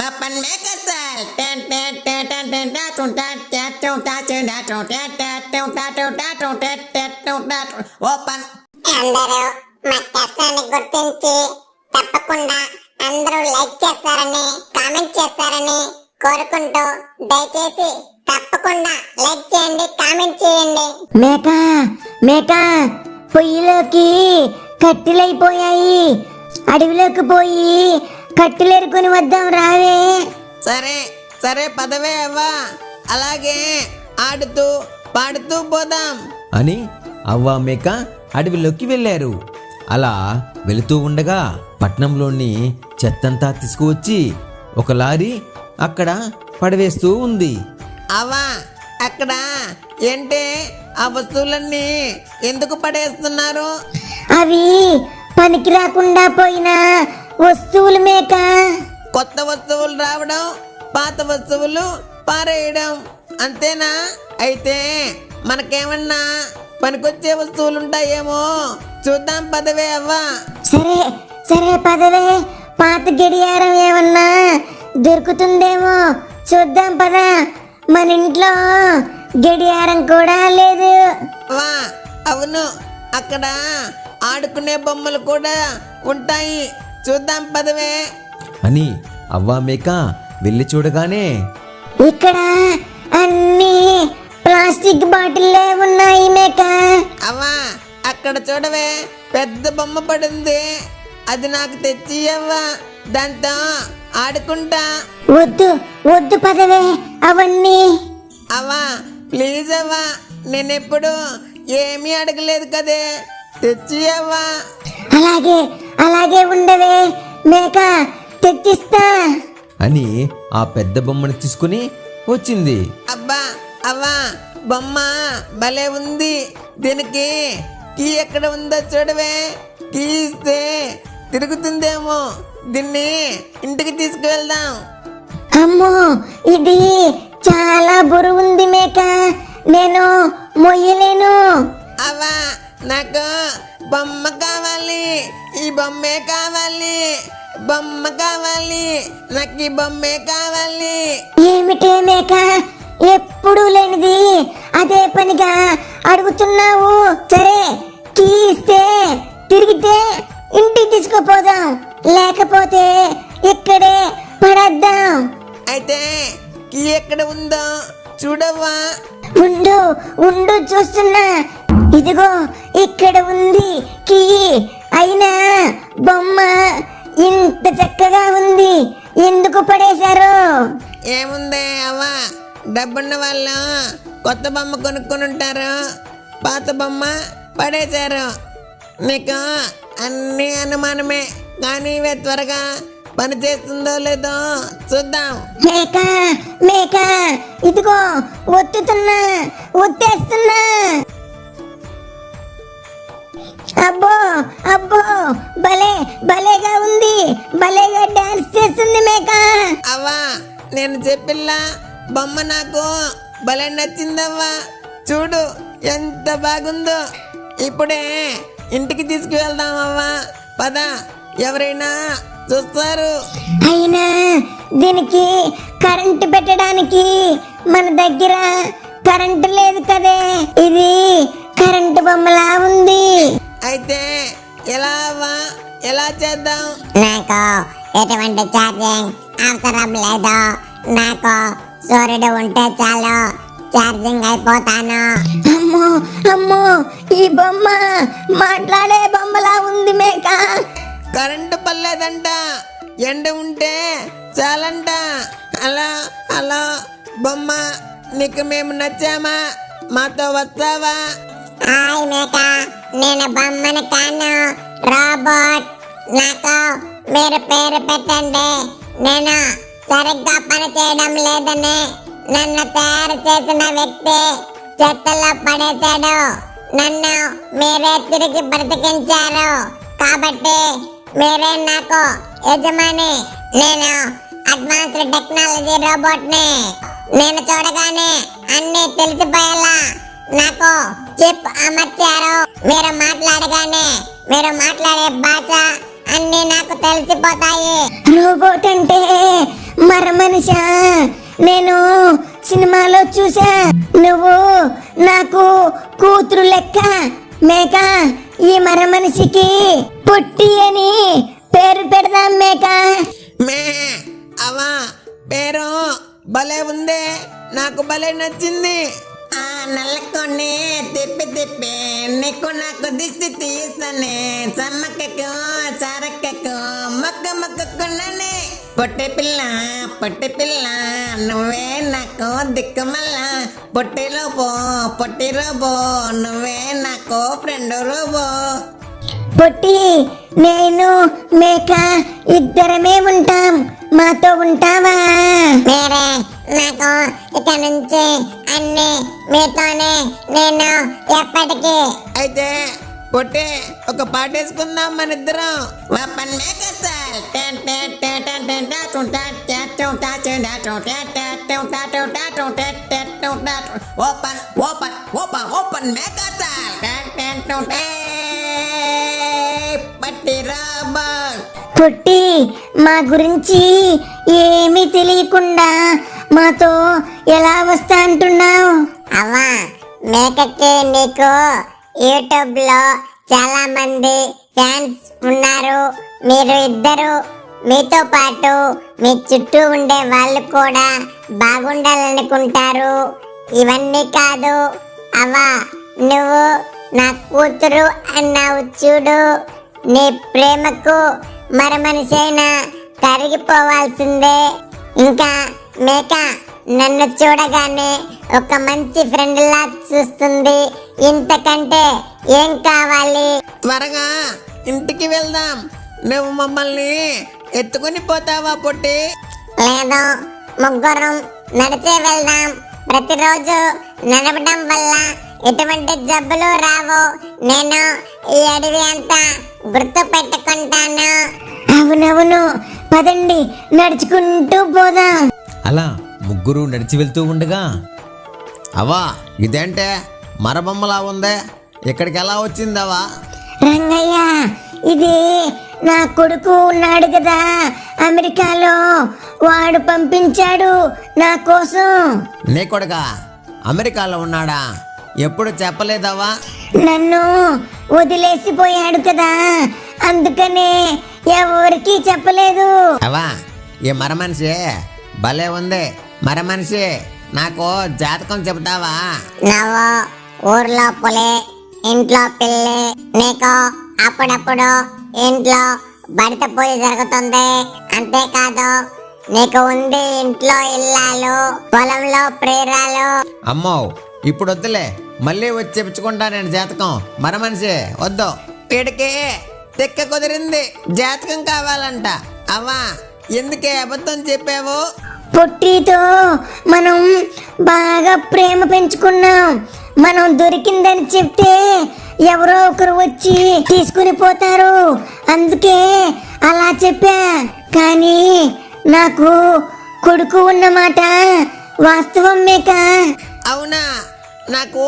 Open maker style open. అందరూ మా కష్టాన్ని గుర్తించి తప్పకుండా అందరూ లైక్ చేస్తారని కామెంట్ చేస్తారని కోరుకుంటూ దయచేసి తప్పకుండా లైక్ చేయండి, కామెంట్ చేయండి. మేక పొయ్యిలోకి కట్టెలైపోయాయి. అడవిలోకి పోయి కట్టెలేరుకొని వద్దాం రావే. సరే సరే పదవే అవ్వా, అలాగే ఆడుతూ పాడుతూ పోదాం అని అవ్వ మేక అడవిలోకి వెళ్ళారు. అలా వెళుతూ ఉండగా పట్నంలోని చెత్తంతా తీసుకువచ్చి ఒక లారీ అక్కడ పడవేస్తూ ఉంది. అవ్వా, అక్కడ ఏంటి ఆ వస్తువులన్నీ ఎందుకు పడేస్తున్నారు? అవి పనికి రాకుండా పోయిన వస్తువులు మేక. కొత్త వస్తువులు రావడం, పాత వస్తువులు పారేయడం, అంతేనా? అయితే మనకేమన్నా పనికొచ్చే వస్తువులు ఉంటాయేమో చూద్దాం పదవే అవ్వా. సరే సరే పదవే, పాత గడియారం ఏమన్నా దొరుకుతుందేమో చూద్దాం పద. మన ఇంట్లో గడియారం కూడా లేదు. అవ్వా అవును, అక్కడ ఆడుకునే బొమ్మలు కూడా ఉంటాయి, చూద్దాం పదవే. అని అవ్వ మేక వెళ్ళి చూడగానే ఇక్కడ అన్ని ప్లాస్టిక్ బాటిల్లే ఉన్నాయి మేక. అవ్వా అక్కడ చూడవే, పెద్ద బొమ్మ పడింది, అది నాకు తెచ్చి అవ్వా, దాంతో ఆడుకుంటా. వద్దు వద్దు పదవే అవన్నీ. అవ్వా ప్లీజ్ అవ్వా, నేనెప్పుడు ఏమీ అడగలేదు కదే, తెచ్చి అవ్వా. అలాగే అలాగే ఉండవే మేక, తెచ్చిస్తా. అని ఆ పెద్ద బొమ్మను తీసుకుని వచ్చింది. అబ్బా అవ్వా, బొమ్మ భలే ఉంది, దీనికి కీ ఎక్కడ ఉందో చూడవే, కీ ఇస్తే తిరుగుతుందేమో, దీన్ని ఇంటికి తీసుకువెళ్దాం. అమ్మో ఇది చాలా బరువు ఉంది మేక, నేను మొయ్యలేను. అవ్వా నాకు బొమ్మ కావాలి, ఈ బొమ్మే కావాలి, బొమ్మ కావాలి, నాకు ఈ బొమ్మే కావాలి. ఏమిటే మేక, ఎప్పుడూ లేనిది అదే పనిగా అడుగుతున్నావు. సరే కీ ఇస్తే తిరిగితే ఇంటికి తీసుకుపోదాం, లేకపోతే ఇక్కడే పడేద్దాం. అయితే కీ ఎక్కడ ఉందో చూడవ్వా. ఉండు ఉండు చూస్తున్నా, ఇదిగో ఇక్కడ ఉంది కీ. అయినా బొమ్మ ఇంత చక్కగా ఉంది, ఎందుకు పడేశారు? ఏముంది అవ్వా, డబ్బున్న వాళ్ళు కొత్త బొమ్మ కొనుక్కొని ఉంటారు, పాత బొమ్మ పడేశారు. నీకు అన్ని అనుమానమే, కానీ ఇవే త్వరగా పని చేస్తుందో లేదో చూద్దాం. మేక మేక ఇదిగో ఒత్తుతున్నా, ఒత్తేస్తున్నా. అబ్బో అబ్బో, భలే భలేగా ఉంది, భలేగా డాన్స్ చేస్తుంది మేక. అవ్వా నేను చెప్పిల్లా, బొమ్మ నాకు భలే నచ్చిందవ్వా, చూడు ఎంత బాగుందో. ఇప్పుడే ఇంటికి తీసుకువెళ్దాం అవ్వా, పద, ఎవరైనా చూస్తారు. అయినా దీనికి కరెంటు పెట్టడానికి మన దగ్గర కరెంటు లేదు కదే, ఇది కరెంటు బొమ్మలా ఉంది. అయితే ఎలా అవ్వా, ఎలా చేద్దాం? నాకు ఎటువంటి ఛార్జింగ్ అవసరం లేదు, నాకు సూర్యుడు ఉంటే చాలు, ఛార్జింగ్ అయిపోతాను. అమ్మో అమ్మో, ఈ బొమ్మ మాట్లాడే బొమ్మలా ఉంది మేక. కరెంటు పర్లేదంట, ఎండ ఉంటే చాలంట. అలా అలా బొమ్మ, నీకు మేము నచ్చామా? మాతో వస్తావా? హాయ్ మేక, నేను బొమ్మను కాను, రోబోట్. నాకు మీరు పేరు పెట్టండి, నేను సరిగ్గా పని చేయడం లేదని నన్ను తయారు చేసిన వ్యక్తి చెత్తలో పడేశాడు, నన్ను మీరే తిరిగి బ్రతికించారు, కాబట్టి మీరే నాకు యజమాని. నేను అడ్వాన్స్డ్ టెక్నాలజీ రోబోట్ ని. నేను చూడగానే అన్ని తెలిసిపోయేలా నాకు చిప్ అమర్చారు. మీరు మాట్లాడగానే మీరు మాట్లాడే భాష అన్ని నాకు తెలిసిపోతాయి. రోబోట్ అంటే మరమనిషా నేను సినిమాలో చూసా. నువ్వు నాకు కూతురు లెక్క. మేక, ఈ మరమనిషికి పొట్టి అని పేరు పెడదాం మేక. మే అవా పేరు భలే ఉంది, నాకు భలే నచ్చింది. ఆ నల్లకొండి తిప్పి తిప్పి నీకు నాకు దిష్టి తీస్తానే. సమ్మక్కకు చారక్కకు మొక్క మొక్కుకున్నానే. పొట్టి పిల్ల నువ్వే నాకు దిక్కుమల్లా. పొట్టి రోబో నువ్వే నాకు ఫ్రెండ్ రోబో. పొట్టి, నేను మేక ఇద్దరమే ఉంటాం, మాతో ఉంటావా? మీరే నాకు ఇక నుంచి అన్ని మీతోనే, నేను ఎప్పటికీ. అయితే పొట్టి ఒక పాట వేసుకుందాం మన ఇద్దరం. ఓపెన్ ఓపెన్ ఓపెన్ ఓపెన్ పట్టి రాబర్. పొట్టి, మా గురించి ఏమీ తెలియకుండా మాతో ఎలా వస్తా అంటున్నావు? అవ్వా, మేకకి నీకు యూట్యూబ్ లో చాలా మంది ఫ్యాన్స్ ఉన్నారు. మీరు ఇద్దరు, మీతో పాటు మీ చుట్టూ ఉండే వాళ్ళు కూడా బాగుండాలనుకుంటారు. ఇవన్నీ కాదు అవ్వా, నువ్వు నా కూతురు అన్నావు చూడు. నీ ప్రేమకు మరమనిషైనా కరిగిపోవాల్సిందే. ఇంకా మేక నన్ను చూడగానే ఒక మంచి ఫ్రెండ్ లా చూస్తుంది. ఇంతకంటే ఏం కావాలి? త్వరగా ఇంటికి వెళ్దాం. నువ్వు మమ్మల్ని ఎత్తుకొని పోతావా పొట్టి? లేదు, ముగ్గురం నడిచే వెళ్దాం. ప్రతిరోజు నడవడం వల్ల ఎటువంటి జబ్బులు రావు. నేను ఈ అడవి అంతా గుర్తు పెట్టుకుంటాను. అవునవును, పదండి నడుచుకుంటూ పోదాం. అలా ముగ్గురు నడిచి వెళ్తూ ఉండగా, అవా ఇదేంటే మరబొమ్మలా ఉందే, ఇక్కడికి ఎలా వచ్చిందవా? రంగయ్య, ఇది నా కొడుకు ఉన్నాడు కదా అమెరికాలో, వాడు పంపించాడు నా కోసం. నీ కొడుకా అమెరికాలో ఉన్నాడా? ఎప్పుడు చెప్పలేదవా? నన్ను వదిలేసిపోయాడు కదా, అందుకనే ఎవరికి చెప్పలేదు. అవా ఈ మరమనిషి భలే ఉంది. మరమనిషి నాకు జాతకం చెబుతావా? నువ్వు ఊర్లో పులి, ఇంట్లో పిల్లి. నీకు అప్పుడప్పుడు ఇంట్లో బడిత పూజ జరుగుతుంది. అంతేకాదు, నీకు ఉంది ఇంట్లో ఇల్లాలు, పొలంలో ప్రియురాలు. అమ్మో ఇప్పుడు వద్దులే, మళ్ళీ వచ్చి చెప్పుకుంటా నేను జాతకం. మరమనిషి వద్దు, వీడికి తిక్క కుదిరింది, జాతకం కావాలంట. అవ్వా ఎందుకే అబద్ధం చెప్పావు? పొట్టితో మనం బాగా ప్రేమ పెంచుకున్నాం. మనం దొరికిందని చెప్తే ఎవరో ఒకరు వచ్చి తీసుకుని పోతారు, అందుకే అలా చెప్పా. కానీ నాకు కొడుకు ఉన్నమాట వాస్తవం మేక. అవునా? నాకు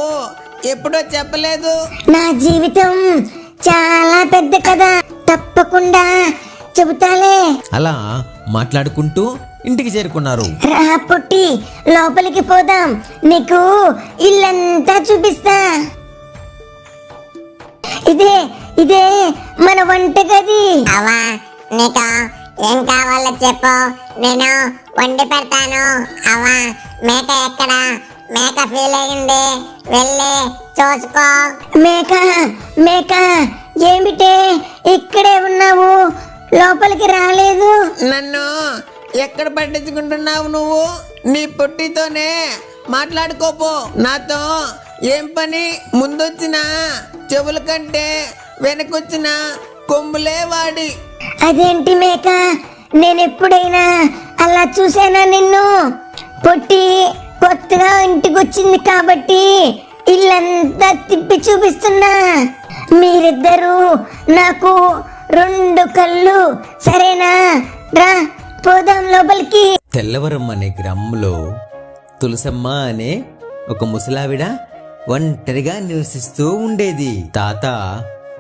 ఎప్పుడో చెప్పలేదు. నా జీవితం చాలా పెద్ద కథ, తప్పకుండా చెబుతాలే. అలా మాట్లాడుకుంటూ ఇంటికి చేరుకున్నారు. రా పొట్టి, లోపలికి పోదాం, నీకు ఇల్లంతా చూపిస్తా. ఇదే మన వంటగది. అవా, నీకు ఏం కావాలో చెప్పు, నేను వండి పెడతాను. అవా, మేక ఎక్కడ? మేక ఫీల్ అయింది, వెళ్ళి చూసుకో. మేక ఏమిటే ఇక్కడే ఉన్నావు, లోపలికి రాలేదు? నన్ను ఎక్కడ పట్టించుకుంటున్నావు నువ్వు? నీ పొట్టితోనే మాట్లాడుకోపో, నాతో ఏం పని? ముందొచ్చిన చెవుల కంటే వెనకొచ్చిన కొమ్ములే వాడి. అదేంటి మేక, నేను ఎప్పుడైనా అలా చూసానా నిన్ను? పొట్టి కొత్తగా ఇంటికి వచ్చింది కాబట్టి ఇల్లంతా తిప్పి చూపిస్తున్నా. మీరిద్దరూ నాకు 2 కళ్ళు, సరేనా? రా పోదాం లోపలికి. తెల్లవరం అనే గ్రామంలో తులసమ్మ అనే ఒక ముసలావిడ ఒంటరిగా నివసిస్తూ ఉండేది. తాత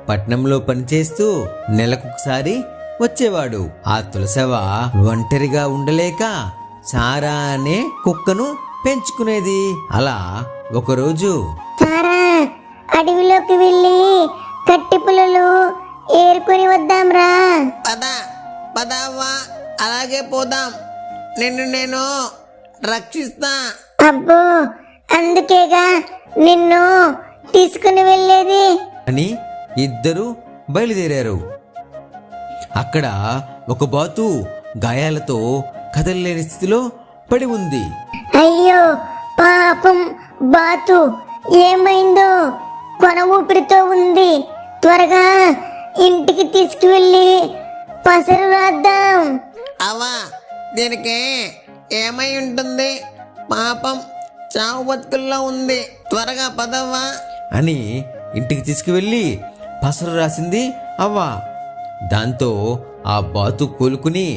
పట్నంలో పనిచేస్తూ నెలకొకసారి వచ్చేవాడు. ఆ తులసవ్వ ఒంటరిగా ఉండలేక సారా అనే కుక్కను పెంచుకునేది. అలా ఒకరోజు సారా, అడవిలోకి వెళ్ళి కట్టి పుల్లలు ఏరుకొని వద్దాంరా. పద పద అవ్వా, అలాగే పోదాం. నిన్ను నేను రక్షిస్తా. అబ్బో, అందుకేగా నిన్ను తీసుకుని వెళ్ళేది. అని ఇద్దరు బయలుదేరారు. అక్కడ ఒక బాతు గాయాలతో కదలలేని స్థితిలో పడి ఉంది. అయ్యో పాపం బాతు, ఏమైందో? కొన ఊపిరితో ఉంది. త్వరగా ఇంటికి తీసుకువెళ్ళి పసరు రాద్దాం. అవ్వా, దీనికి ఏమై ఉంటుంది? పాపం చావు బతుకుల్లో ఉంది. త్వరగా పదవ్వా. అని ఇంటికి తీసుకువెళ్ళి పసరు రాసింది అవ్వ. దాంతో ఆ బాతు కోలుకుని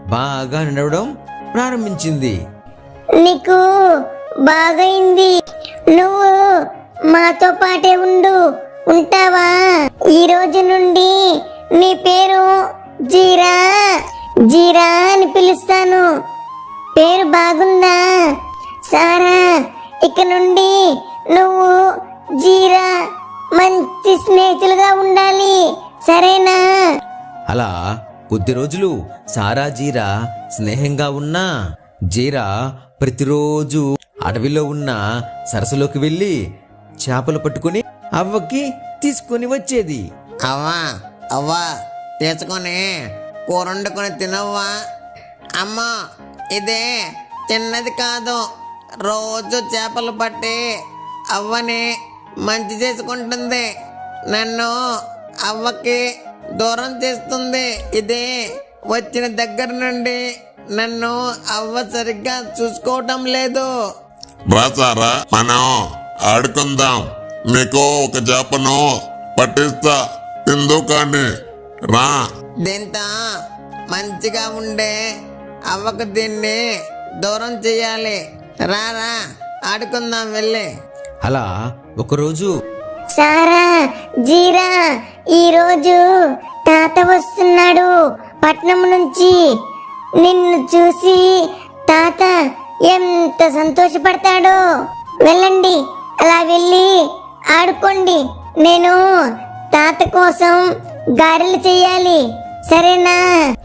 బాగా నడవడం ప్రారంభించింది. నీకు బాగైంది. నువ్వు మాతో పాటే ఉంటావా? ఈ రోజు నుండి నీ పేరు జీరా జీరా అని పిలుస్తాను. పేరు బాగుందా? సారా, ఇక నుండి నువ్వు జీరా మంచి స్నేహితులుగా ఉండాలి, సరేనా? అలా కొద్ది రోజులు సారా జీరా స్నేహంగా ఉన్నా జీరా ప్రతిరోజు అడవిలో ఉన్న సరస్సులోకి వెళ్ళి చేపలు పట్టుకుని అవ్వకి తీసుకొని వచ్చేది. అవ్వా అవ్వా, తీసుకొని కూర వండుకొని తినవ్వా. అమ్మా, ఇదే చిన్నది కాదు. రోజు చేపలు పట్టి అవ్వని మంచి చేసుకుంటుంది. నన్ను అవ్వకి దూరం చేస్తుంది. ఇదే వచ్చిన దగ్గర నుండి నన్ను అవ్వ సరిగ్గా చూసుకోవటం లేదు. రాసారా, మనం ఆడుకుందాం. నీకు ఒక చేపను పట్టిస్తా, తిందు కానీ రా. దీంతో మంచిగా ఉండే అవ్వకు దీన్ని దూరం చెయ్యాలి. రారా, ఆడుకుందాం వెళ్ళి. అలా ఒకరోజు సారా, జీరా, ఈరోజు తాత వస్తున్నాడు పట్నం నుంచి. నిన్ను చూసి తాత ఎంత సంతోషపడతాడో. వెళ్ళండి, అలా వెళ్ళి ఆడుకోండి. నేను తాత కోసం గారెలు చెయ్యాలి, సరేనా?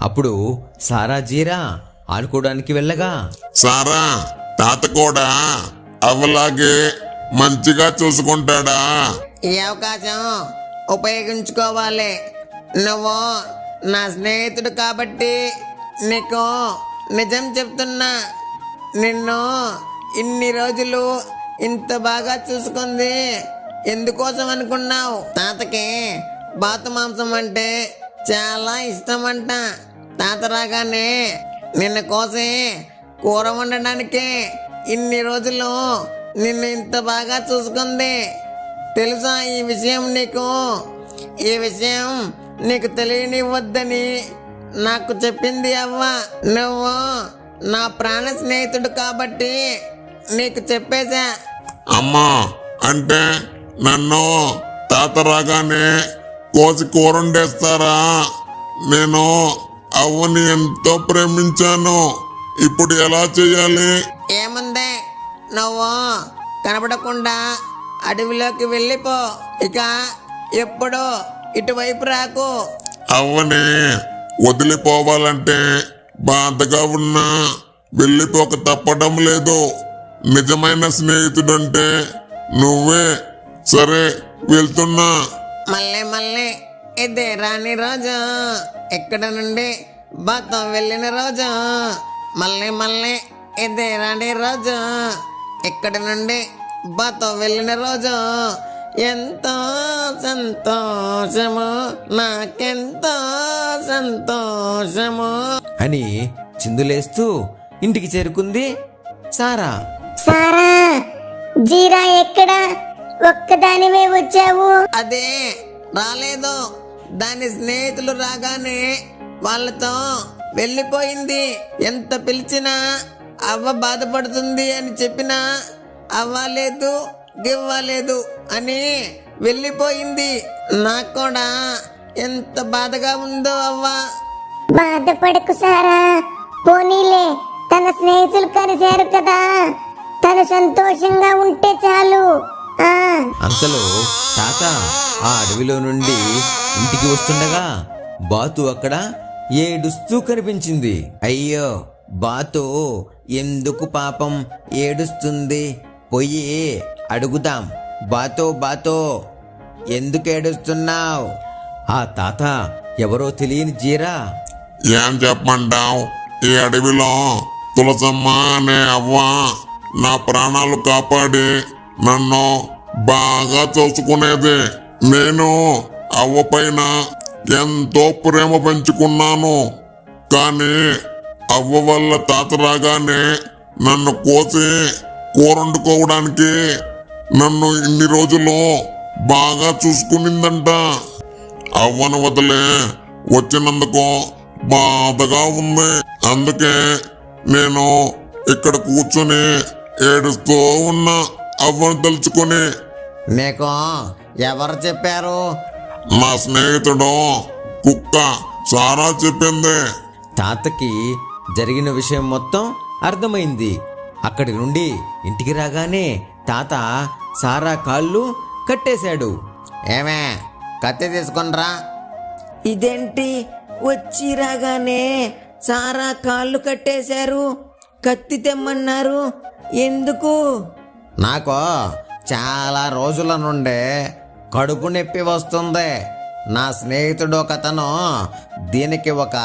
అప్పుడు సారా జీరా ఆడుకోవడానికి వెళ్ళగా సారా, తాత కూడా అవ్వలాగే మంచిగా చూసుకుంటాడా? ఈ అవకాశం ఉపయోగించుకోవాలి. నువ్వు నా స్నేహితుడు కాబట్టి నీకు నిజం చెప్తున్నా. నిన్ను ఇన్ని రోజులు ఇంత బాగా చూసుకుంది ఎందుకోసం అనుకున్నావు? తాతకి బాతు మాంసం అంటే చాలా ఇష్టం అంట. తాత రాగానే నిన్న కోసి కూర వండడానికి ఇన్ని రోజులు నిన్ను ఇంత బాగా చూసుకుంది. తెలుసా ఈ విషయం నీకు? ఈ విషయం నీకు తెలియనివ్వద్దని నాకు చెప్పింది అవ్వ. నువ్వు నా ప్రాణ స్నేహితుడు కాబట్టి నీకు చెప్పేశా. అమ్మా, అంటే నన్ను తాత రాగానే కోసి కూరండేస్తారా? నేను అవ్వని ఎంతో ప్రేమించాను. ఇప్పుడు ఎలా చేయాలి? ఏముంది, నువ్వు కనబడకుండా అడవిలోకి వెళ్ళిపో. ఇక ఎప్పుడు ఇటువైపు రాకు. అవ్వని వదిలిపోవాలంటే బాధగా ఉన్నా వెళ్ళిపోక తప్పడం లేదు. నిజమైన స్నేహితుడంటే నువ్వే. సరే, వెళ్తున్నా. మళ్ళీ ఇదే రాని రోజు, ఇక్కడ నుండి బాతం వెళ్ళిన రోజు. మళ్ళీ ఇదే రాని రోజు, ఇక్కడ నుండి బాతం వెళ్ళిన రోజు. ఎంతో సంతోషము, నాకెంతో సంతోషము అని చిందులేస్తూ ఇంటికి చేరుకుంది సారా. సారా, జీరా ఎక్కడా? ఒక్కదానివే వచ్చావు. అదే రాలేదు. దాని స్నేహితులు రాగానే వాళ్ళతో వెళ్ళిపోయింది. ఎంత పిలిచినా అవ్వ బాధపడుతుంది అని చెప్పినా అవ్వలేదు గివ్వలేదు అని వెళ్ళిపోయింది. నాకు కూడా ఎంత బాధగా ఉందో అవ్వ. బాధపడకు సారా, పోనీలే, తన స్నేహితులు కలిశారు కదా, తను సంతోషంగా ఉంటే చాలు. ఆ అంతలో తాత ఆ అడవిలో నుండి ఇంటికి వస్తుండగా బాతు అక్కడ ఏడుస్తూ కనిపించింది. అయ్యో బాతు ఎందుకు పాపం ఏడుస్తుంది? పొయ్యి అడుగుదాం. బాతో బాతో ఎందుకు ఏడుస్తున్నావు? ఆ తాత ఎవరో తెలియని జీరా. ఏం చెప్పమంటావు? ఈ అడవిలో తులసమ్మ అనే అవ్వ నా ప్రాణాలు కాపాడి నన్ను బాగా చూసుకునేది. నేను అవ్వ పైన ఎంతో ప్రేమ పెంచుకున్నాను. కానీ అవ్వ వల్ల తాత రాగానే నన్ను కోసి కూరండుకోవడానికి నన్ను ఇన్ని రోజులు బాగా చూసుకునిందంట. అవ్వను వదిలే వచ్చినందుకు బాధగా ఉంది. అందుకే నేను ఇక్కడ కూర్చొని ఏడుస్తూ ఉన్నా అవ్వను తలుచుకొని. నీకు ఎవరు చెప్పారు? నా స్నేహితుడు కుక్క సారా చెప్పింది. తాతకి జరిగిన విషయం మొత్తం అర్థమైంది. అక్కడి నుండి ఇంటికి రాగానే తాత సారా కాళ్ళు కట్టేశాడు. ఏమే కత్తి తీసుకునిరా. ఇదేంటి, వచ్చి రాగానే సారా కాళ్ళు కట్టేశారు, కత్తి తెమ్మన్నారు, ఎందుకు? నాకు చాలా రోజుల నుండి కడుపు నొప్పి వస్తుంది. నా స్నేహితుడు ఒకతను దీనికి ఒక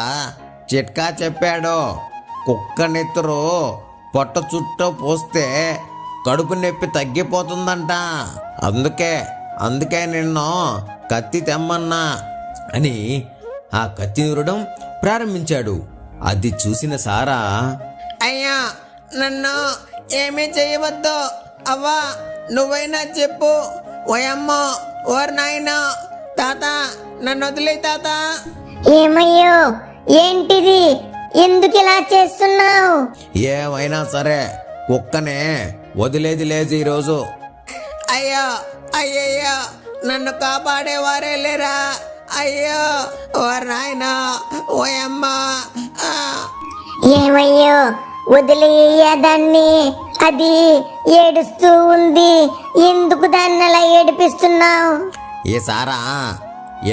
చిట్కా చెప్పాడు. కుక్క నెత్తురు పొట్ట చుట్టూ పోస్తే కడుపు నొప్పి తగ్గిపోతుందంట. అందుకే నిన్ను కత్తి తెమ్మన్నా అని ఆ కత్తి నూరడం ప్రారంభించాడు. అది చూసిన సారా, అయ్యా నన్ను ఏమీ చేయవద్దు. అవ్వా నువ్వైనా చెప్పు. ఓయమ్మో ఓర్ నాయనా, తాత నన్ను వదిలే తాత. ఏమయ్యో, ఏంటిది, ఎందుకు ఇలా చేస్తున్నావు? ఏమైనా సరే కుక్కనే వదిలేది లేదు ఈరోజు. అయ్యో అయ్యయ్యో నన్ను కాపాడేవారే లేరా? అయ్యో ఓర్ నాయనా, ఓయమ్మా. ఏమయ్యో, వదిలేయ్యా దాన్ని, అది ఏడుస్తూ ఉంది, ఎందుకు దాన్ని అలా ఏడిపిస్తున్నావు? ఈ సారా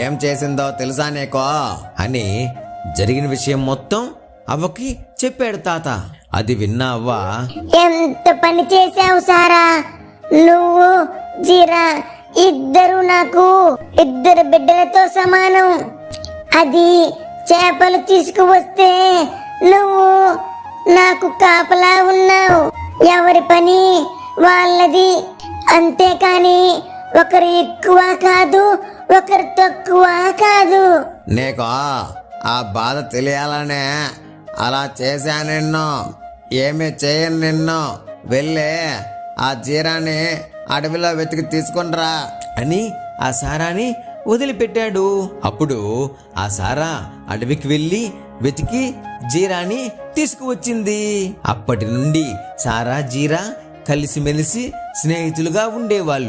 ఏం చేసిందో తెలుసా నీకో? అని జరిగిన విషయం మొత్తం అవ్వకి చెప్పాడు తాత. అది విన్న అవ్వ, ఎంత పని చేశావు సారా, నువ్వు జీరా ఇద్దరు నాకు ఇద్దరు బిడ్డలతో సమానం. అది చేపలు తీసుకువస్తే నువ్వు నాకు కాపలా ఉన్నావు. ఎవరి పని వాళ్ళది, అంతేకాని ఒకరు ఎక్కువ కాదు, ఒకరు తక్కువ కాదు. నీకో ఆ బాధ తెలియాలనే అలా చేశా నిన్ను. ఏమీ చేయను నిన్ను. వెళ్ళి ఆ జీరాన్ని అడవిలో వెతికి తీసుకునిరా అని ఆ సారాని వదిలిపెట్టాడు. అప్పుడు ఆ సారా అడవికి వెళ్ళి వెతికి జీరాని తీసుకువచ్చింది. అప్పటి నుండి సారా జీరా కలిసిమెలిసి స్నేహితులుగా ఉండేవాళ్ళు.